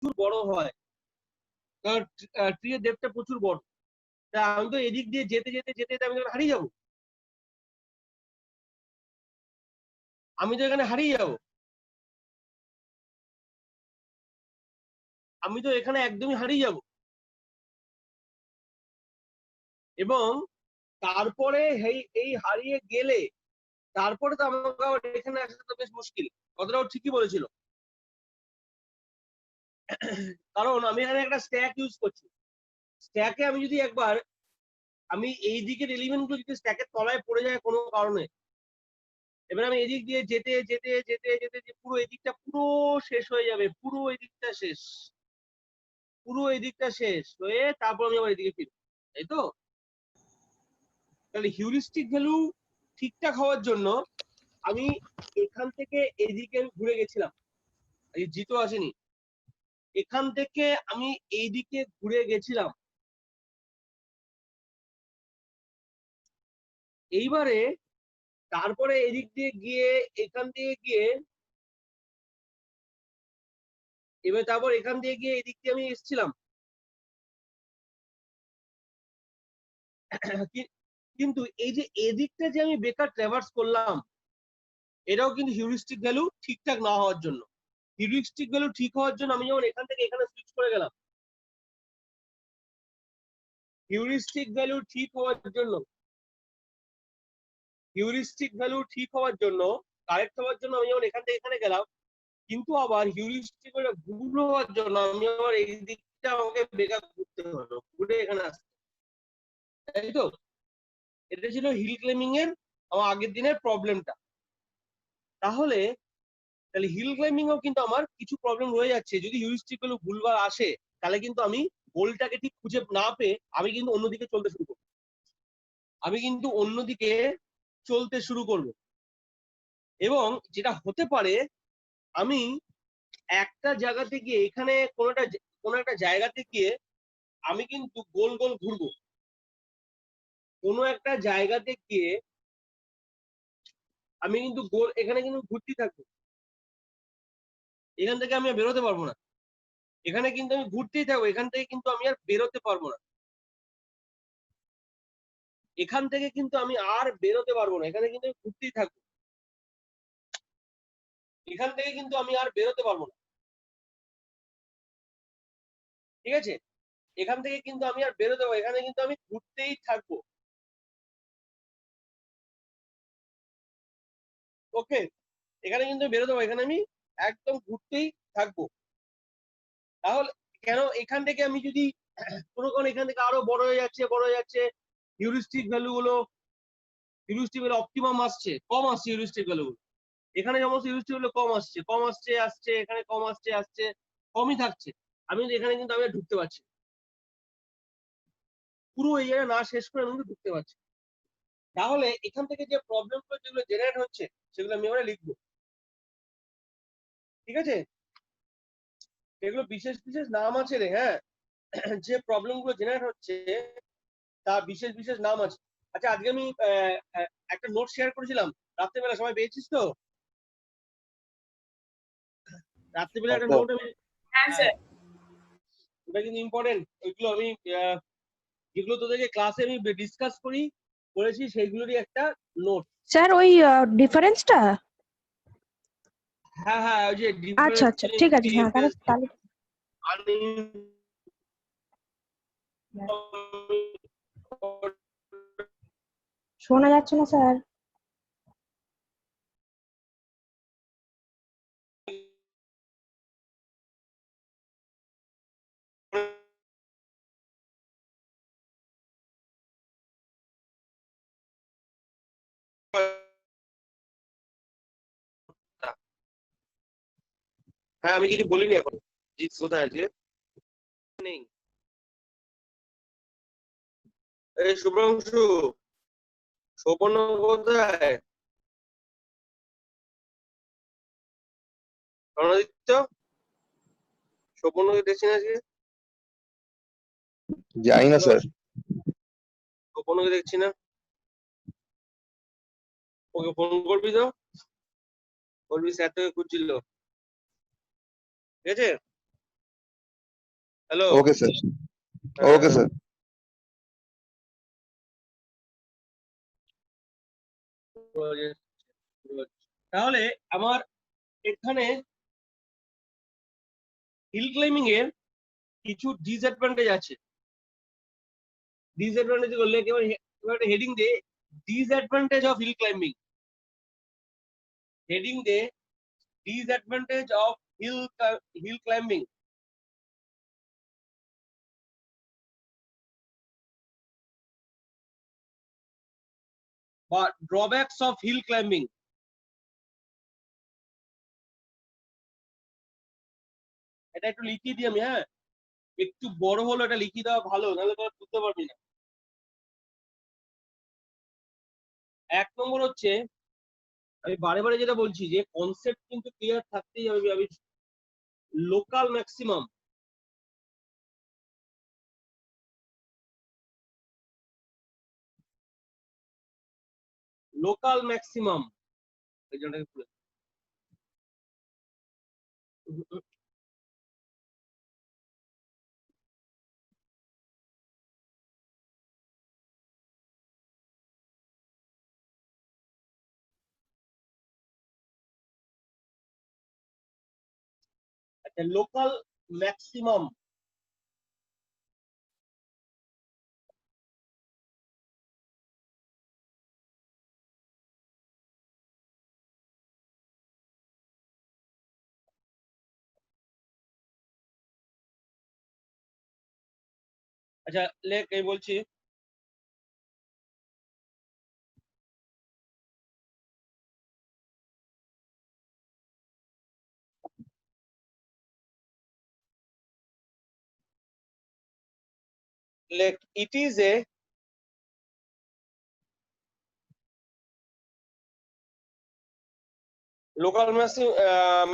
প্রচুর বড় হয়, কারণ ট্রি এর ডেপথটা প্রচুর বড়। তা আমি তো এদিক দিয়ে যেতে যেতে যেতে যেতে আমি তো হারিয়ে যাবো, আমি তো এখানে হারিয়ে যাবো, আমি তো এখানে একদমই হারিয়ে যাব। এবং তারপরে এই হারিয়ে গেলে তারপরে তো আমাকে আবার এখানে আসা তো বেশ মুশকিল। কথাটাও ঠিকই বলেছিল, কারণ আমি এখানে একটা স্ট্যাক ইউজ করছি। স্ট্যাকে আমি যদি একবার আমি এই দিকের এলিমেন্ট গুলো যদি স্ট্যাকের তলায় পড়ে যায় কোনো কারণে, এবার আমি এদিক দিয়ে যেতে যেতে যেতে যেতে পুরো এদিকটা পুরো শেষ হয়ে যাবে, পুরো এদিকটা শেষ, পুরো এদিকটা শেষ হয়ে তারপর আমি আবার এদিকে ফিরবো, তাই তো? তাহলে হিউরিস্টিক ভ্যালু ঠিকঠাক হওয়ার জন্য আমি এখান থেকে এদিকে আমি ঘুরে গেছিলাম, জিতো আসেনি, এখান থেকে আমি এইদিকে ঘুরে গেছিলাম। এইবারে তারপরে এদিক দিয়ে গিয়ে এখান দিয়ে গিয়ে এবার তারপর এখান দিয়ে গিয়ে এদিক দিয়ে আমি এসেছিলাম। কিন্তু এই যে এদিকটা যে আমি বেকার ট্রাভার্স করলাম, এটাও কিন্তু হিউরিস্টিক ভ্যালু ঠিকঠাক না হওয়ার জন্য। হিউরিস্টিক ভ্যালু ঠিক হওয়ার জন্য আমি যেমন এখান থেকে এখানে সুইচ করে গেলাম, হিউরিস্টিক ভ্যালু ঠিক হওয়ার জন্য, হিউরিস্টিক ভ্যালু ঠিক হওয়ার জন্য, কারেক্ট হওয়ার জন্য আমি যেমন এখান থেকে এখানে গেলাম, কিন্তু আবার হিউরিস্টিক ভ্যালু ভুল হওয়ার জন্য আমি আবার এই দিকটা আমাকে বেকার ঘুরতে হলো, ঘুরে এখানে আসতে, তাই তো? এটা ছিল হিল ক্লাইম্বিং এর আমার আগের দিনের প্রবলেমটা। তাহলে তাহলে হিল ক্লাইম্বিং এও কিন্তু আমার কিছু প্রবলেম রয়ে যাচ্ছে। যদি হিউরিস্টিক ভ্যালু ভুলভাল আসে তাহলে কিন্তু আমি গোলটাকে ঠিক খুঁজে না পেয়ে আমি কিন্তু অন্যদিকে চলতে শুরু করবো, আমি কিন্তু অন্যদিকে চলতে শুরু করব। এবং যেটা হতে পারে, আমি একটা জায়গাতে গিয়ে এখানে কোনো একটা জায়গাতে গিয়ে আমি কিন্তু গোল গোল ঘুরবো, কোনো একটা জায়গাতে গিয়ে আমি কিন্তু গোল এখানে কিন্তু ঘুরতে থাকবো, এখান থেকে আমি আর বেরোতে পারবো না, এখানে কিন্তু আমি ঘুরতেই থাকবো, এখান থেকে কিন্তু আমি আর বেরোতে পারবো না, এখান থেকে কিন্তু আমি আর বেরোতে পারবো না, এখানে কিন্তু আমি ঘুরতেই থাকবো, এখান থেকে কিন্তু আমি আর বেরোতে পারবো না, ঠিক আছে? এখান থেকে কিন্তু আমি আর বেরোতে পারবো, এখানে কিন্তু আমি ঘুরতেই থাকবো। ওকে, এখানে কিন্তু বেরোতে পারবো, এখানে আমি একদম ঘুরতেই থাকবো। তাহলে কেন এখান থেকে আমি যদি কোনো কারণে এখান থেকে আরো বড় হয়ে যাচ্ছে বড় হয়ে যাচ্ছে, হিউরিস্টিক ভ্যালু গুলো, হিউরিস্টিক ভ্যালু অপটিমাম আসছে, কম আসছে হিউরিস্টিক ভ্যালু গুলো, এখানে সমস্ত হিউরিস্টিক ভ্যালু কম আসছে, কম আসছে আসছে, এখানে কম আসছে আসছে, কমই থাকছে, আমি কিন্তু এখানে কিন্তু আমি আর ঢুকতে পারছি, পুরো এই জায়গা না শেষ করে আমি কিন্তু ঢুকতে পারছি। তাহলে এখান থেকে যে প্রবলেম গুলো যেগুলো জেনারেট হচ্ছে সেগুলো আমি এবারে লিখবো, ঠিক আছে? এগুলো বিশেষ বিশেষ নাম আছে রে, হ্যাঁ, যে প্রবলেম গুলো জেনারেট হচ্ছে তার বিশেষ বিশেষ নাম আছে। আচ্ছা, আজকে আমি একটা নোট শেয়ার করেছিলাম রাত্রেবেলা, সবাই পেয়েছিস তো? রাত্রেবেলা একটা নোট আমি, হ্যাঁ স্যার। ওটা কিন্তু ইম্পর্টেন্ট, ওইগুলো আমি যেগুলো তোদেরকে ক্লাসে আমি ডিসকাস করেছি সেইগুলোরই একটা নোট। স্যার ওই ডিফারেন্সটা? হ্যাঁ হ্যাঁ, ওই যে আচ্ছা আচ্ছা, ঠিক আছে, হ্যাঁ তাহলে তাহলে শোনা যাচ্ছে না স্যার। হ্যাঁ, আমি কিছু বলিনি এখন, জিৎ কোথায় আছে? নেই। এই শুভ্রাংশু, শোভন কোথায়? রণদিত্য, শোভনকে দেখছি না আজকে, জানি না স্যার। শোভনকে দেখছি না, ওকে ফোন করবি তো, বলবি স্যার তোকে খুঁজছিল, ঠিক আছে? Hello. Okay sir, okay sir. তাহলে আমার এখানে হিল ক্লাইম্বিং এর কিছু ডিসঅ্যাডভান্টেজ আছে। ডিসঅ্যাডভান্টেজ বললে একেবারে একটা হেডিং দে, disadvantage of hill climbing. Heading দে, ডিসঅ্যাডভান্টেজ অফ হিল ক্লাইম্বিং। বা ড্রব্যাকস অফ হিল ক্লাইম্বিং। এটা একটু লিখিয়ে দিই আমি, হ্যাঁ একটু বড় হলো, এটা লিখিয়ে দেওয়া ভালো, নাহলে তোরা বুঝতে পারবি না। 1 নম্বর হচ্ছে, আমি বারে বারে যেটা বলছি যে কনসেপ্ট কিন্তু ক্লিয়ার থাকতেই হবে। আমি লোকাল ম্যাক্সিমাম, লোকাল ম্যাক্সিমাম এই জন্যটাকে খুলে একটা লোকাল ম্যাক্সিমাম। আচ্ছা লেখ, এই বলছি লেখ, it is a local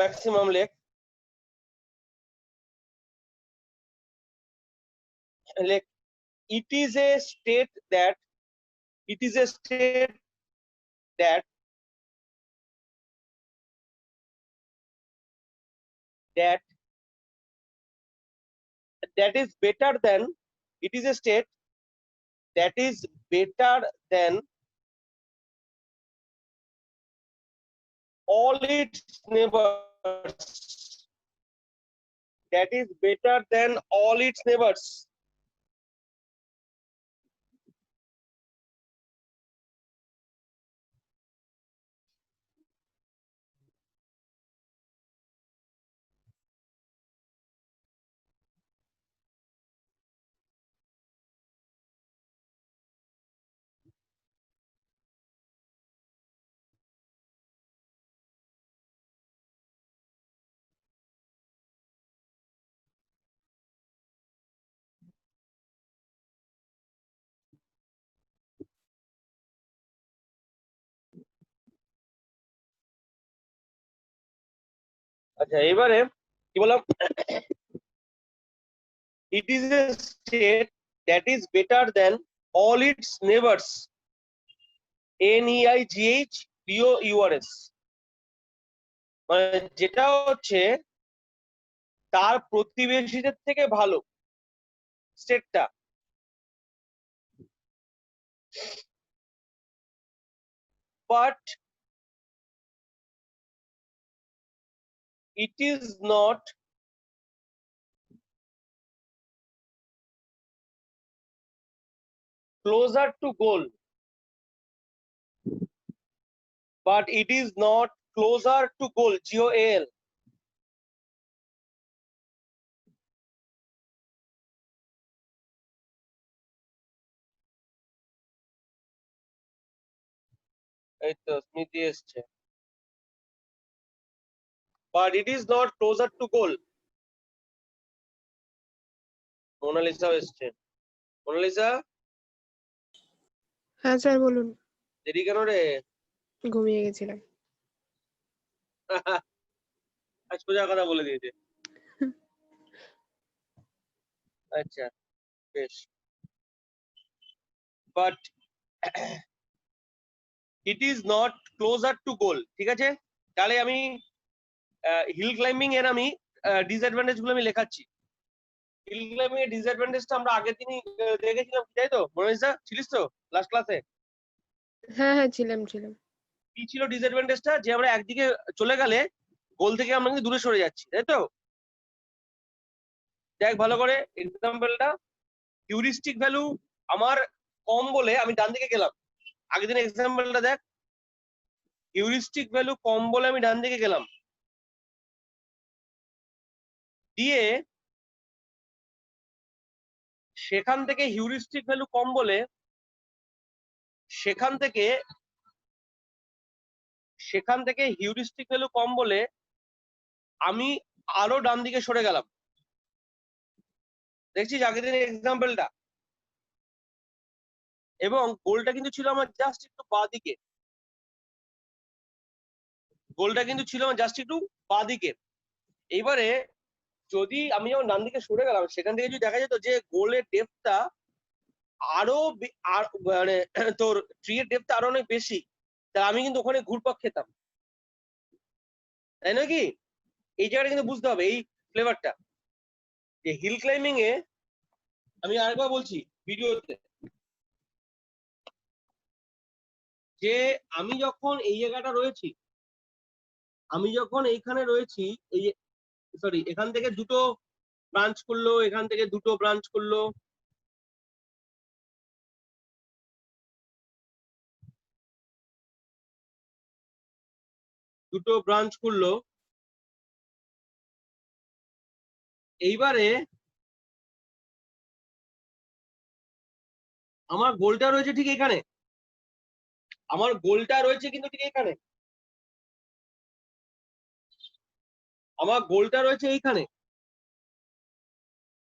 maximum লেখ, লেখ it is a state that it is a state that that that is better than, it is a state that is better than all its neighbors, that is better than all its neighbors. আচ্ছা এবারে কি বললাম, it is a state that is better than all its neighbors, NEIGHBOURS, মানে যেটা হচ্ছে তার প্রতিবেশীদের থেকে ভালো স্টেটটা। But it is not closer to goal, but it is not closer to goal, GOAL. এই তো স্মৃতি এসছে, but it is not closer to goal. Monalisa এসছে, মোনালিসা হ্যাঁ স্যার বলুন। দেরি কেন রে? ঘুমিয়ে গেছিলাম। আজ সোজা কথা বলে দিয়েছে। আচ্ছা বেশ, but it is not closer to goal. ঠিক আছে, তাহলে আমি হিল ক্লাইম্বিং এর আমি ডিসঅ্যাডভান্টেজ গুলো আমি লেখাচ্ছি। হিল ক্লাইম্বিং এর ডিসঅ্যাডভান্টেজটা আমরা আগের দিনই দেখেছিলাম, তাই তো? মনীষদা ছিলিস তো লাস্ট ক্লাসে? হ্যাঁ হ্যাঁ ছিলাম ছিলাম। কি ছিল ডিসঅ্যাডভান্টেজটা? যে আমরা একদিকে চলে গেলে গোল থেকে আমরা কিন্তু দূরে সরে যাচ্ছি, তাই তো? দেখ ভালো করে এক্সাম্পলটা, হিউরিস্টিক ভ্যালু আমার কম বলে আমি ডান দিকে গেলাম। আগের দিন এক্সাম্পলটা দেখ, হিউরিস্টিক ভ্যালু কম বলে আমি ডান দিকে গেলাম, দিয়ে সেখান থেকে হিউরিস্টিক ভ্যালু কম বলে সেখান থেকে হিউরিস্টিক ভ্যালু কম বলে আমি আরো ডান দিকে সরে গেলাম। দেখছিস আগের দিনের এক্সাম্পলটা? এবং গোলটা কিন্তু ছিল আমার জাস্ট একটু বাঁ দিকে, গোলটা কিন্তু ছিল আমার জাস্ট একটু বাঁ দিকে। এইবারে যদি আমি যখন ডান দিকে সরে গেলাম, সেখান থেকে যদি দেখা যেত যে গোলের ডেপথটা আরো মানে তোর ট্রি এর ডেপথটা আরো অনেক বেশি, তাহলে আমি কিন্তু ওখানে ঘুরপাক খেতাম, তাই নাকি? এই জায়গাটা কিন্তু বুঝতে হবে, এই ফ্লেভারটা। যে হিল ক্লাইম্বিং এ আমি আরেকবার বলছি ভিডিওতে, যে আমি যখন এই জায়গাটা রয়েছি, আমি যখন এইখানে রয়েছি, এই যে সরি এখান থেকে দুটো ব্রাঞ্চ করলো, এখান থেকে দুটো ব্রাঞ্চ করলো, দুটো ব্রাঞ্চ করলো। এইবারে আমার গোলটা রয়েছে ঠিক এখানে, আমার গোলটা রয়েছে কিন্তু ঠিক এখানে, আমার গোলটা রয়েছে এইখানে।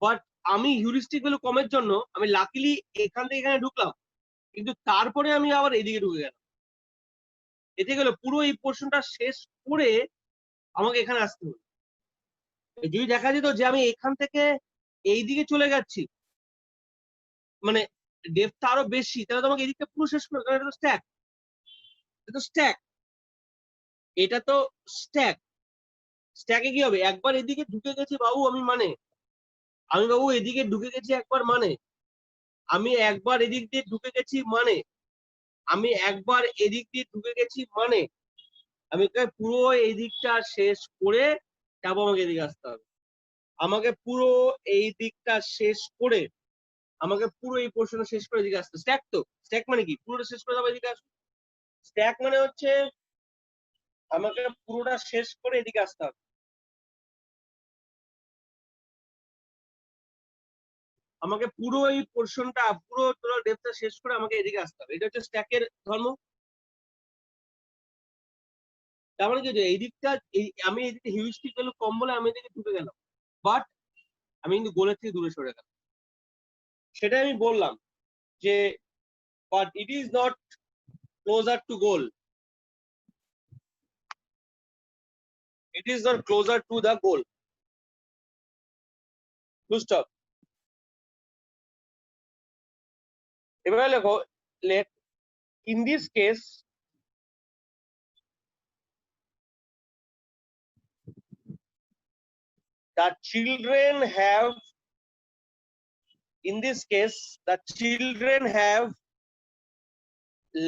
বাট আমি হিউরিস্টিক ভ্যালু কমের জন্য আমি লাকিলি এখান থেকে এখানে ঢুকলাম, কিন্তু তারপরে আমি আবার এদিকে ঢুকে গেলাম। এতে গেলে পুরো এই পোর্শনটা শেষ করে আমাকে এখানে আসতে হবে। যদি দেখা যেত যে আমি এখান থেকে এই দিকে চলে যাচ্ছি, মানে ডেপথটা আরো বেশি, তাহলে তোমাকে এদিকটা পুরো শেষ করে, কারণ এটা তো স্ট্যাক, এটা তো স্ট্যাক, এটা তো স্ট্যাক। স্ট্যাকে কি হবে? একবার এদিকে ঢুকে গেছি বাবু আমি, মানে আমি বাবু এদিকে ঢুকে গেছি একবার, মানে আমি একবার এদিক দিয়ে ঢুকে গেছি, মানে আমি একবার এদিক দিয়ে ঢুকে গেছি, মানে আমি পুরো এই দিকটা শেষ করে তারপর আমাকে এদিকে আসতে হবে। আমাকে পুরো এই দিকটা শেষ করে, আমাকে পুরো এই পোর্শনটা শেষ করে এদিকে আসতে। স্ট্যাক তো, স্ট্যাক মানে কি? পুরোটা শেষ করে তারপর এদিকে আসবে। স্ট্যাক মানে হচ্ছে আমাকে পুরোটা শেষ করে এদিকে আসতে হবে, আমাকে পুরো এই পোর্শনটা পুরো তোর ডেপথটা শেষ করে আমাকে এদিকে আসতে হবে। এটা হচ্ছে স্ট্যাকের ধর্ম। তার মানে কি, যে এই দিকটা আমি এদিকে হিউরিস্টিক ভ্যালু কম বলে আমি এদিকে ঢুকে গেলাম, বাট আমি কিন্তু গোলের থেকে দূরে সরে গেলাম। সেটাই আমি বললাম যে but it is not closer to goal, it is not closer to the goal. Full stop. এবারে লেখো, let in this case the children have, in this case the children have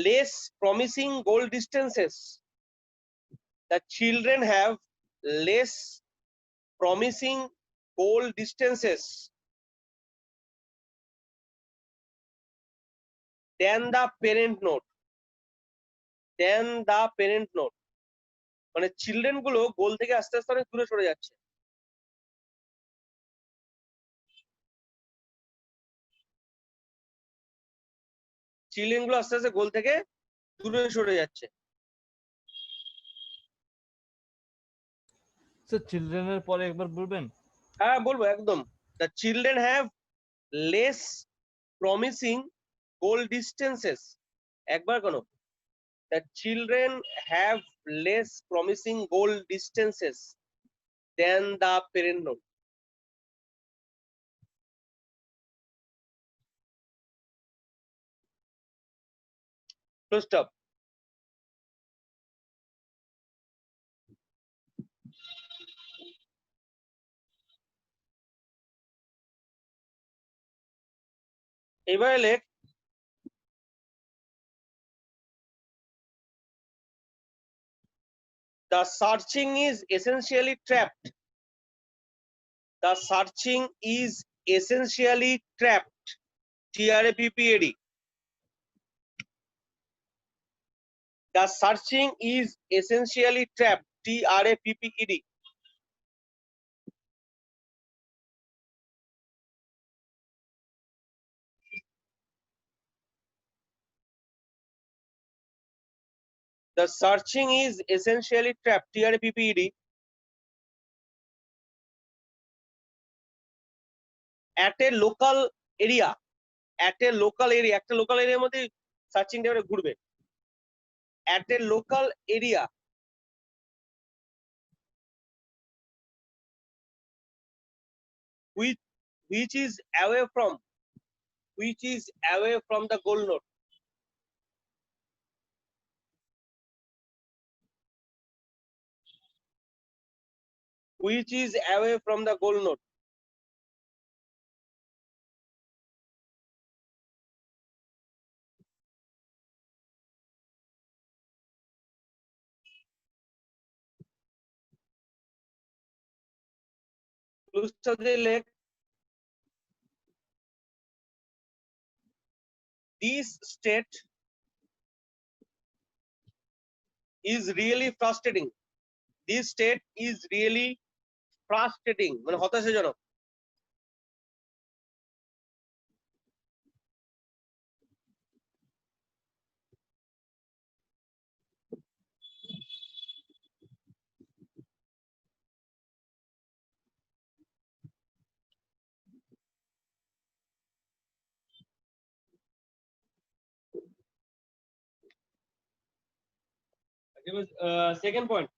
less promising goal distances, the children have less promising goal distances than the parent node, than the parent node। মানে children গুলো গোল থেকে আস্তে আস্তে অনেক দূরে সরে যাচ্ছে। Children গুলো আস্তে আস্তে গোল থেকে দূরে সরে যাচ্ছে। স্যার চিলড্রেনের পরে একবার বলবেন? হ্যাঁ বলবো একদম। the children have less promising goal distances, একবার কেন, the children have less promising goal distances than the parent node। Full stop। এবারে লেখ the searching is essentially trapped. The searching is essentially trapped. TRAPPAD. The searching is essentially trapped. TRAPPED. The searching is essentially trapped. TRAPPED. At a local area. At a local area. একটা local area মধ্যে searching টা ঘুরবে। At a local area. Which is away from the goal node. Which is away from the goal node. This state is really frustrating. This state is really frustrating. মানে হতাশাজনক। Second point.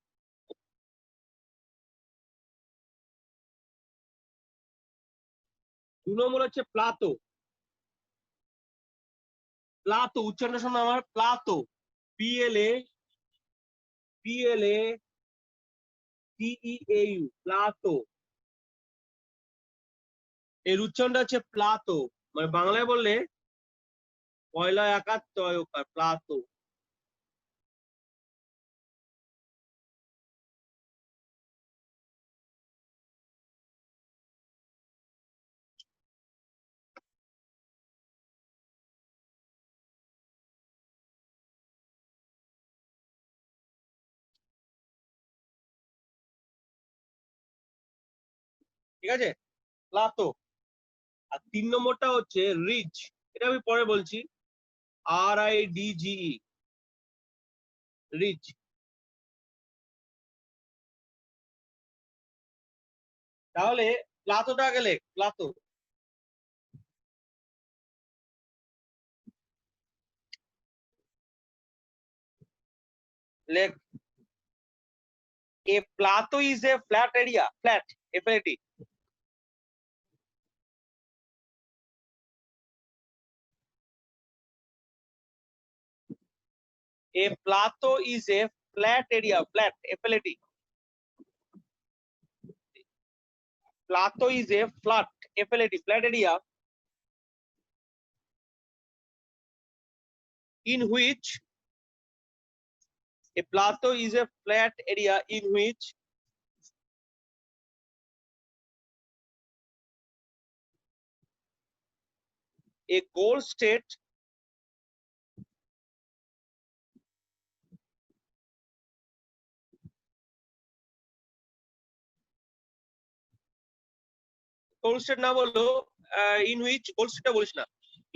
দু নম্বর হচ্ছে প্লাতো। প্লাতো উচ্চারণটা শোনো আমার, প্লাতো। PLA TEAU প্লাতো। এর উচ্চারণটা হচ্ছে প্লাতো, মানে বাংলায় বললে পয়লা আকার তয় ওকার, প্লাতো। ঠিক আছে, প্লাতো। আর 3 নম্বরটা হচ্ছে রিজ। এটা আমি পরে বলছি। RIDGE ridge. তাহলে প্লাতোটা আগে লেখ, প্লাতো। লেখ a plateau is a flat area, flat, FLAT. A plateau is a flat area, flat, FLAT. Plateau is a flat, FLAT, flat area in which a plateau is a flat area in which a goal state না বললো, in which goal state টা বলিস না,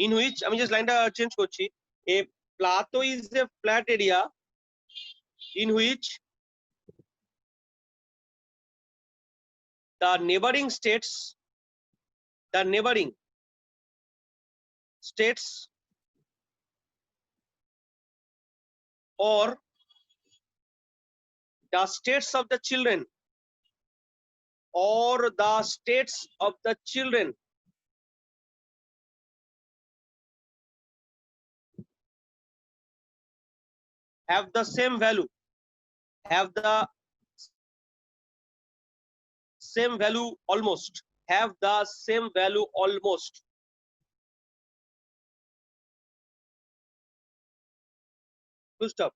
in which আমি just লাইনটা change করছি। a plateau is a flat area in which the neighboring states or the states of the children have the same value, almost, have the same value almost full stop.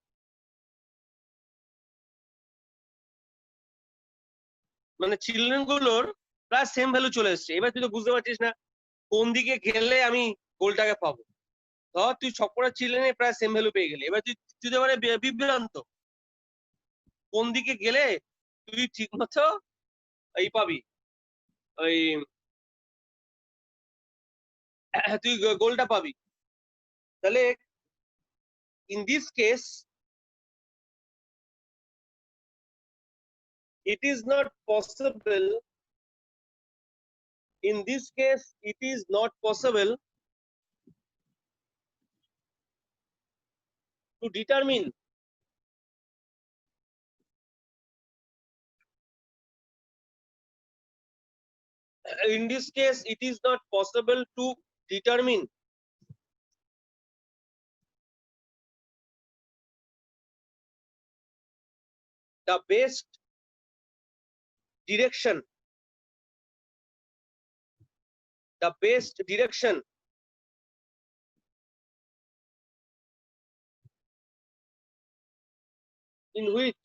মানে children গুলোর প্রায় same value চলে এসছে। এবার তুই তো বুঝতে পারছিস না কোন দিকে গেলে আমি গোলটাকে পাবো। ধর তুই সবকটা চিলড্রেনে প্রায় সেম ভ্যালু পেয়ে গেলি, এবার তুই তুই তো এবারে বিভ্রান্ত কোন দিকে গেলে তুই ঠিক মতো এই পাবি, ওই তুই গোলটা পাবি। তাহলে in this case it is not possible, in this case it is not possible to determine in this case it is not possible to determine the best direction, the best direction in which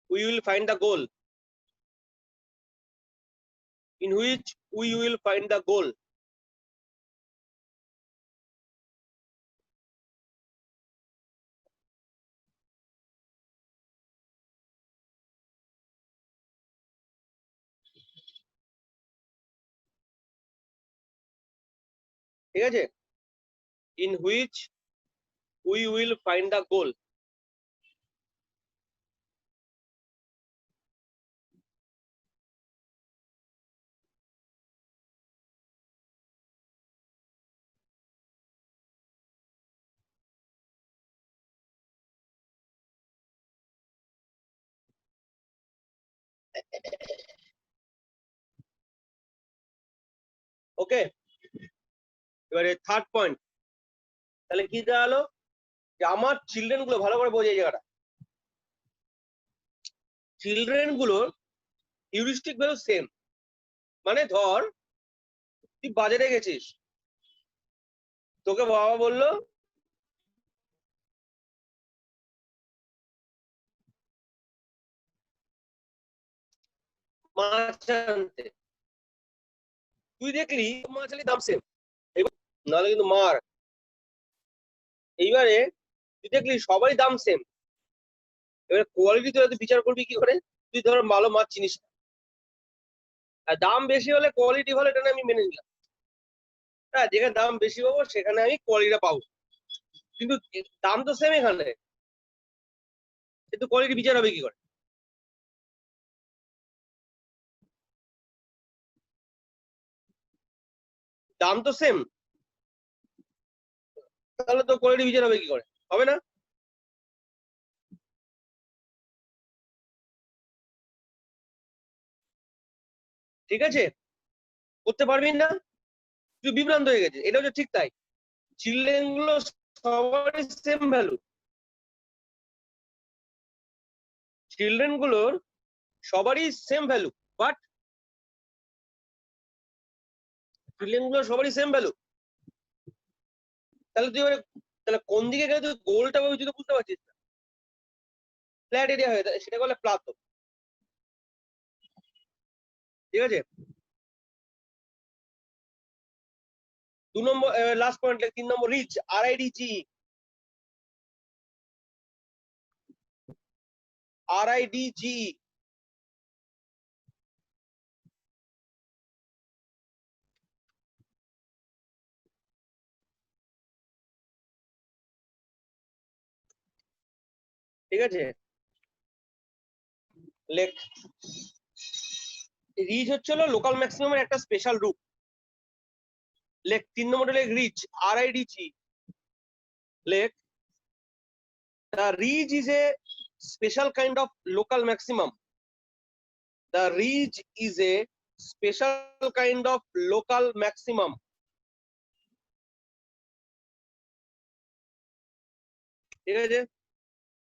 we will find the goal, in which we will find the goal. ঠিক আছে, in which we will find the goal. ওকে, এবারে third point. তাহলে কি দাঁড়ালো যে আমার children গুলো, ভালো করে বোঝে এই জায়গাটা, চিলড্রেন গুলোর হিউরিস্টিক ভ্যালু সেম। মানে ধর তুই বাজারে গেছিস, তোকে বাবা বললো মাছ আনতে, তুই দেখলি মাছ আনলে দাম সেম, নাহলে কিন্তু মার। এইবারে তুই দেখলি সবাই দাম সেম, এবারে কোয়ালিটি তুই বিচার করবি কি করে? তুই ধর ভালো মাছ চিনিস না, আর দাম বেশি হলে কোয়ালিটি ভালো, এটা আমি মেনে নিলাম। হ্যাঁ, যেখানে দাম বেশি পাবো সেখানে আমি কোয়ালিটিটা পাবো, কিন্তু দাম তো সেম এখানে, কিন্তু কোয়ালিটি বিচার হবে কি করে? দাম তো সেম, তাহলে তো কোয়ালিটি বিচার হবে কি করে? হবে না। ঠিক আছে, করতে পারবি না, তুই বিভ্রান্ত হয়ে গেছে। এটা হচ্ছে ঠিক তাই, চিলড্রেন গুলো সবারই সেম ভ্যালু, চিলড্রেন গুলোর সবারই সেম ভ্যালু, বাট চিলড্রেন গুলো সবারই সেম ভ্যালু। তাহলে তুই এবারে তাহলে কোন দিকে গেলে তুই গোলটা পাবি তুই তো বুঝতে পারছিস না। ফ্ল্যাট এরিয়া হয়ে যায়, সেটা বলে প্লাতো। ঠিক আছে, 2 নম্বর লাস্ট পয়েন্ট, 3 নম্বর রিচ, RIDGE, RIDGE। ঠিক আছে, লেখ রিচ হচ্ছে হলো লোকাল ম্যাক্সিমামের একটা স্পেশাল রূপ। লেখ 3 নম্বরে লেখ রিচ, RIDGE। লেখ the ridge is a special kind of local maximum, the ridge is a special kind of local maximum। ঠিক আছে,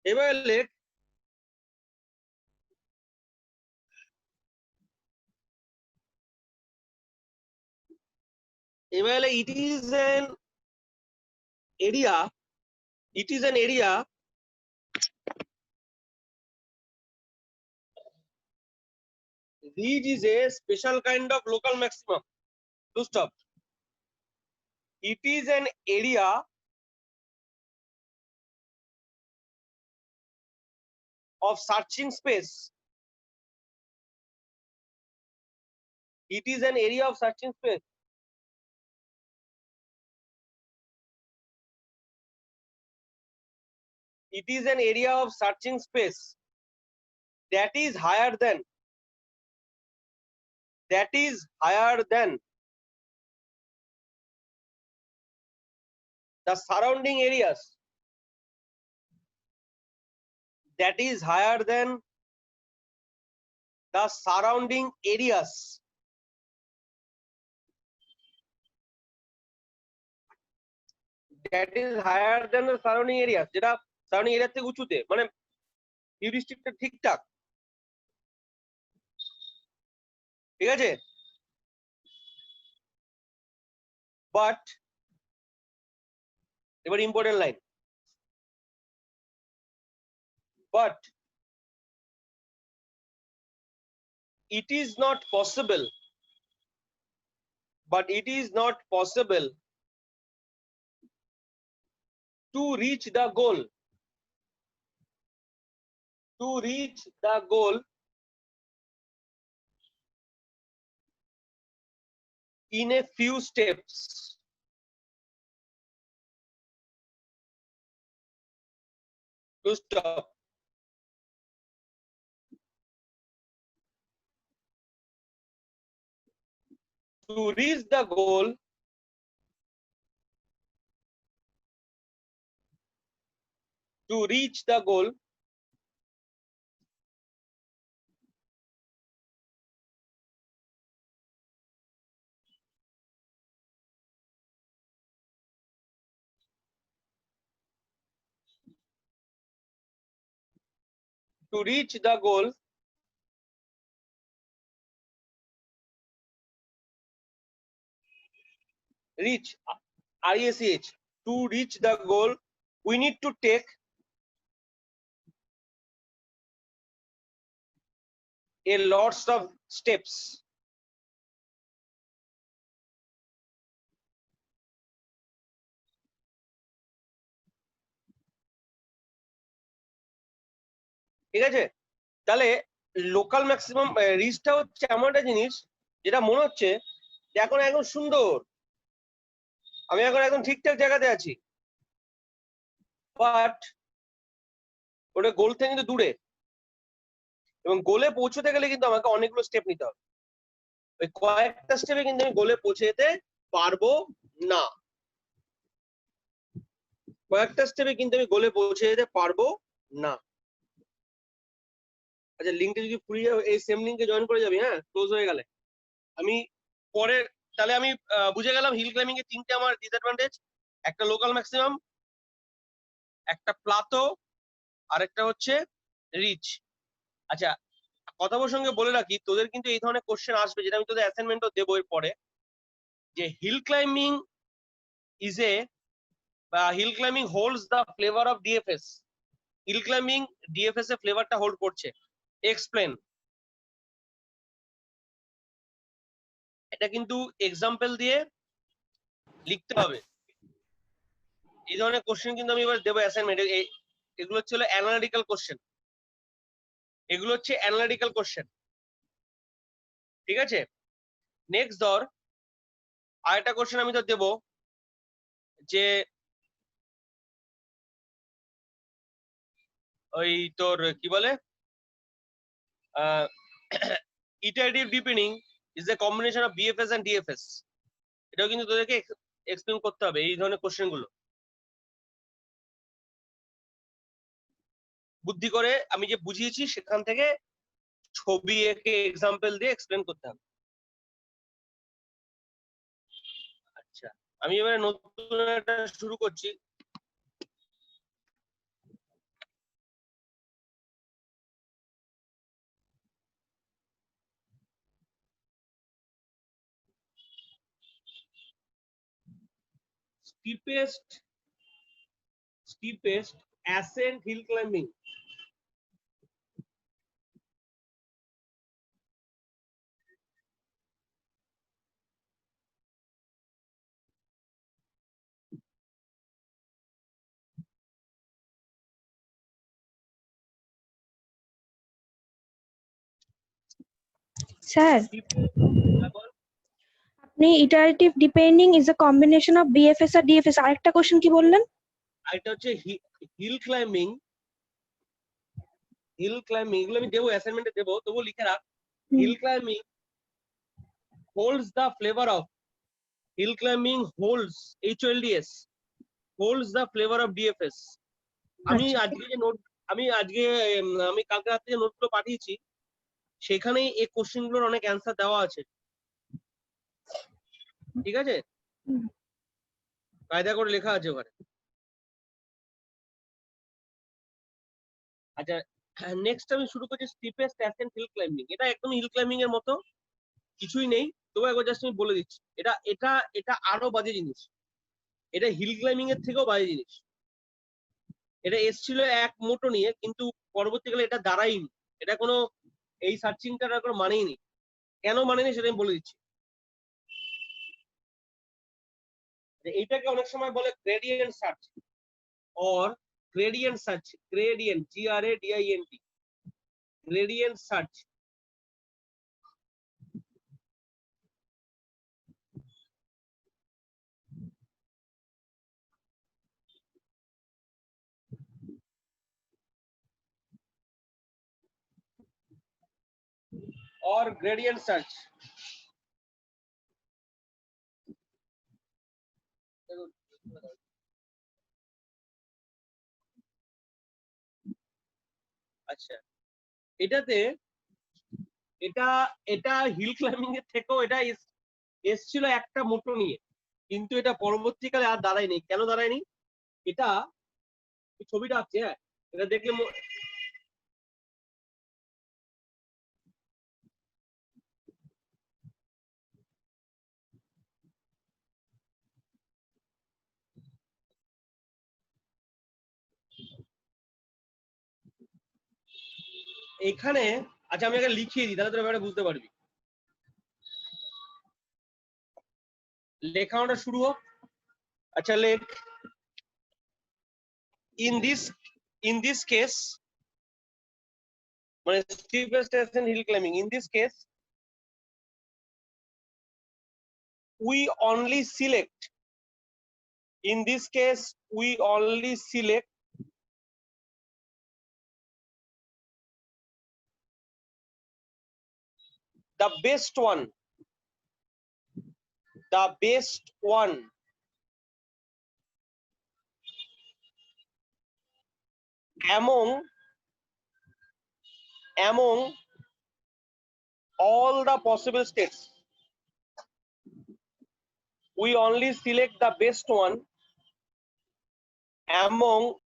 এবার লেখ এবার it is an area, it is an area which is a special kind of local maximum. To stop. It is an area of searching space. It is an area of searching space. It is an area of searching space that is higher than the surrounding areas. That is higher than the surrounding areas. That is higher than the surrounding areas. যেটা surrounding area থেকে উঁচুতে, মানে হিউরিস্টিকটা ঠিকঠাক, ঠিক আছে? But এবার important line, but it is not possible to reach the goal in a few steps. To stop. To reach the goal to reach the goal reach REACH to reach the goal we need to take a lots of steps. ঠিক আছে? তাহলে local maximum রিচটা হচ্ছে এমন একটা জিনিস যেটা মনে হচ্ছে যে এখন একদম সুন্দর, আমি এখন একদম ঠিকঠাক জায়গাতে আছি, বাট ওটা গোল থেকে কিন্তু দূরে, এবং গোলে পৌঁছতে গেলে কিন্তু আমাকে অনেকগুলো স্টেপ নিতে হবে। ওই কয়েকটা স্টেপে কিন্তু আমি গোলে পৌঁছে যেতে পারবো না, কয়েকটা স্টেপে কিন্তু আমি গোলে পৌঁছে যেতে পারবো না। আচ্ছা, লিঙ্কটা যদি ফুরিয়ে এই সেম লিঙ্কে জয়েন করে যাবি, হ্যাঁ, ক্লোজ হয়ে গেলে আমি পরে, তাহলে আমি বুঝে গেলাম হিল ক্লাইম্বিং এর তিনটে আমার ডিসঅ্যাডভান্টেজ, একটা লোকাল ম্যাক্সিমাম, একটা প্লাতো, আর একটা হচ্ছে রিচ। আচ্ছা, কথা প্রসঙ্গে বলে রাখি, তোদের কিন্তু এই ধরনের কোশ্চেন আসবে, যেটা আমি তোদের অ্যাসাইনমেন্টও দেবো এর পরে, যে hill climbing is a hill climbing holds the flavour of DFS. Hill climbing DFS এর ফ্লেভারটা হোল্ড করছে। এক্সপ্লেন। এটা কিন্তু এক্সাম্পল দিয়ে লিখতে হবে। এই ধরনের কোশ্চেন কিন্তু আমি এবার দেবো অ্যাসাইনমেন্ট। এগুলো হচ্ছে অ্যানালিটিক্যাল কোশ্চেন, এগুলো হচ্ছে অ্যানালিটিক্যাল কোশ্চেন, ঠিক আছে? নেক্সট ধর আরেকটা কোশ্চেন আমি তোর দেবো, যে ওই তোর কি বলে, iterative deepening is a combination of BFS and DFS. এটাও কিন্তু তোদেরকে এক্সপ্লেন করতে হবে এই ধরনের কোশ্চেন গুলো। বুদ্ধি করে আমি যে বুঝিয়েছি সেখান থেকে ছবি এঁকে এক্সাম্পল দিয়ে এক্সপ্লেন করতে হবে। আচ্ছা, আমি এবারে নতুন একটা শুরু করছি। steepest ascent hill climbing. Sir আপনি iterative deepening is a combination of BFS আর ডিএফএস। আরেকটা কোশ্চেন কি বললেন? এটা হচ্ছে হিল ক্লাইম্বিং এগুলো আমি দেবো অ্যাসাইনমেন্টে দেবো, তবু লিখে রাখ। Hill climbing holds the flavor of hill climbing holds HLDS holds the flavor of DFS. আমি আজকে যে নোট আমি কালকে রাতে যে নোটগুলো পাঠিয়েছি সেখানে এই কোশ্চেনগুলোর অনেক অ্যান্সার দেওয়া আছে, ঠিক আছে? কায়দা করে লেখা আছে ওখানে। আচ্ছা, নেক্সট আমি শুরু করছি স্টিপেস্ট অ্যাসেন্ট হিল ক্লাইম্বিং। এটা একদম হিল ক্লাইম্বিং এর মতো, কিছুই নেই, তবু একবার জাস্ট আমি বলে দিচ্ছি। এটা আরো বাজে জিনিস, এটা হিল ক্লাইম্বিং এর থেকেও বাজে জিনিস। এটা এসছিল এক মোটো নিয়ে, কিন্তু পরবর্তীকালে এটা দাঁড়ায়নি। এটা কোনো এই সার্চিংটার কোনো মানেই নেই। কেন মানেনি সেটা আমি বলে দিচ্ছি। এইটাকে অনেক সময় বলে gradient search or gradient search, gradient GRADIENT, gradient search. or gradient search. আচ্ছা, এটা হিল ক্লাইম্বিং এর থেকেও এটা এসছিল একটা মোটো নিয়ে, কিন্তু এটা পরবর্তীকালে আর দাঁড়ায়নি। কেন দাঁড়ায়নি? এটা ছবিটা আছে, হ্যাঁ, এটা দেখলে এখানে, আচ্ছা আমি একটা লিখিয়ে দিই, তাহলে তোর ব্যাপারে বুঝতে পারবি। লেখাটা শুরু হোক। আচ্ছা লেখ, in this case মানে steepest ascent hill climbing, in this case we only select the best one among all the possible states. We only select the best one among